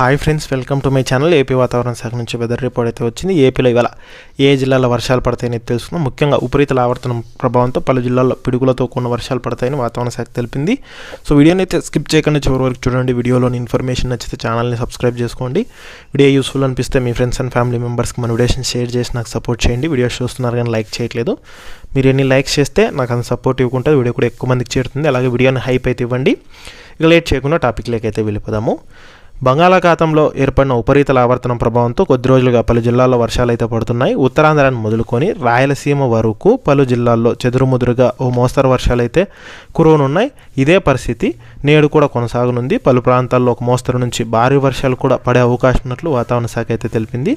Hi friends, welcome to my channel. AP వాతావరణ శాఖ నుంచి వెదర్ రిపోర్ట్ అయితే వచ్చింది. ఏపీలో ఇవాళ ఏ జిల్లాలో వర్షాలు పడతాయని తెలుసుకుందాం. ముఖ్యంగా ఉపరితల ఆవర్తనం ప్రభావంతో పలు జిల్లాల్లో పిడుగులతో కూడిన వర్షాలు పడతాయని వాతావరణ శాఖ తెలిపింది. సో వీడియోని అయితే స్కిప్ చేయకుండా చివరి వరకు చూడండి. వీడియోలోని ఇన్ఫర్మేషన్ నచ్చితే ఛానల్ని సబ్స్క్రైబ్ చేసుకోండి. వీడియో యూస్ఫుల్ అనిపిస్తే మీ ఫ్రెండ్స్ అండ్ ఫ్యామిలీ మెంబర్స్కి మన వీడియోస్ని షేర్ చేసి నాకు సపోర్ట్ చేయండి. వీడియోస్ చూస్తున్నారు కానీ లైక్ చేయట్లేదు. మీరు ఎన్ని లైక్స్ చేస్తే నాకు అంత సపోర్ట్ ఇవ్వకుంటుంది, వీడియో కూడా ఎక్కువ మందికి చేరుతుంది. అలాగే వీడియోని హైప్ అయితే ఇవ్వండి. ఇక లేట్ చేయకుండా టాపిక్లోకి అయితే వెళ్ళిపోదాము. బంగాళాఖాతంలో ఏర్పడిన ఉపరితల ఆవర్తనం ప్రభావంతో కొద్ది రోజులుగా పలు జిల్లాల్లో వర్షాలు అయితే పడుతున్నాయి. ఉత్తరాంధ్రాన్ని మొదలుకొని రాయలసీమ వరకు పలు జిల్లాల్లో చెదురుముదురుగా ఓ మోస్తరు వర్షాలు అయితే కురవనున్నాయి. ఇదే పరిస్థితి నేడు కూడా కొనసాగనుంది. పలు ప్రాంతాల్లో ఒక మోస్తరు నుంచి భారీ వర్షాలు కూడా పడే అవకాశం ఉన్నట్లు వాతావరణ శాఖ అయితే తెలిపింది.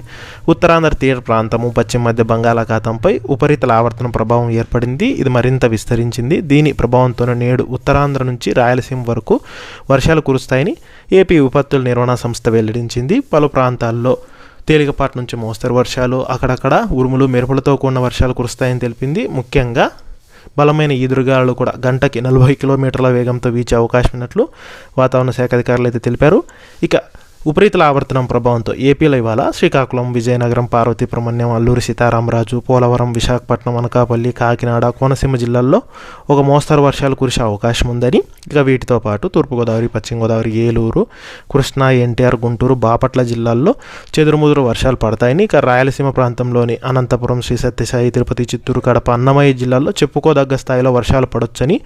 ఉత్తరాంధ్ర తీర ప్రాంతము, పశ్చిమ మధ్య బంగాళాఖాతంపై ఉపరితల ఆవర్తనం ప్రభావం ఏర్పడింది. ఇది మరింత విస్తరించింది. దీని ప్రభావంతోనే నేడు ఉత్తరాంధ్ర నుంచి రాయలసీమ వరకు వర్షాలు కురుస్తాయని ఏపీ విపత్తుల నిర్వహణ సంస్థ వెల్లడించింది. పలు ప్రాంతాల్లో తేలికపాటి నుంచి మోస్తరు వర్షాలు, అక్కడక్కడ ఉరుములు మెరుపులతో కూడిన వర్షాలు కురుస్తాయని తెలిపింది. ముఖ్యంగా బలమైన ఈదురుగాలు కూడా గంటకి 40 కిలోమీటర్ల వేగంతో వీచే అవకాశం ఉన్నట్లు వాతావరణ శాఖ అధికారులు అయితే తెలిపారు. ఇక ఉపరితల ఆవర్తనం ప్రభావంతో ఏపీలో ఇవాళ శ్రీకాకుళం, విజయనగరం, పార్వతీపురం, అల్లూరి సీతారామరాజు, పోలవరం, విశాఖపట్నం, అనకాపల్లి, కాకినాడ, కోనసీమ జిల్లాల్లో ఒక మోస్తరు వర్షాలు కురిసే అవకాశం ఉందని, ఇక వీటితో పాటు తూర్పుగోదావరి, పశ్చిమ గోదావరి, ఏలూరు, కృష్ణా, ఎన్టీఆర్, గుంటూరు, బాపట్ల జిల్లాల్లో చెదురుముదురు వర్షాలు పడతాయని, ఇక రాయలసీమ ప్రాంతంలోని అనంతపురం, శ్రీ సత్యసాయి, తిరుపతి, చిత్తూరు, కడప, అన్నమయ్య జిల్లాల్లో చెప్పుకోదగ్గ స్థాయిలో వర్షాలు పడొచ్చని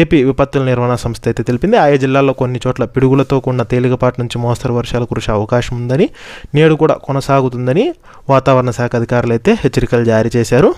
ఏపీ విపత్తుల నిర్వహణ సంస్థ అయితే తెలిపింది. ఆయా జిల్లాల్లో కొన్ని చోట్ల పిడుగులతో కూడిన తేలికపాటి నుంచి మోస్తరు వర్షాలు కురిసే అవకాశం ఉందని, నేడు కూడా కొనసాగుతుందని వాతావరణ శాఖ అధికారులు అయితే హెచ్చరికలు జారీ చేశారు.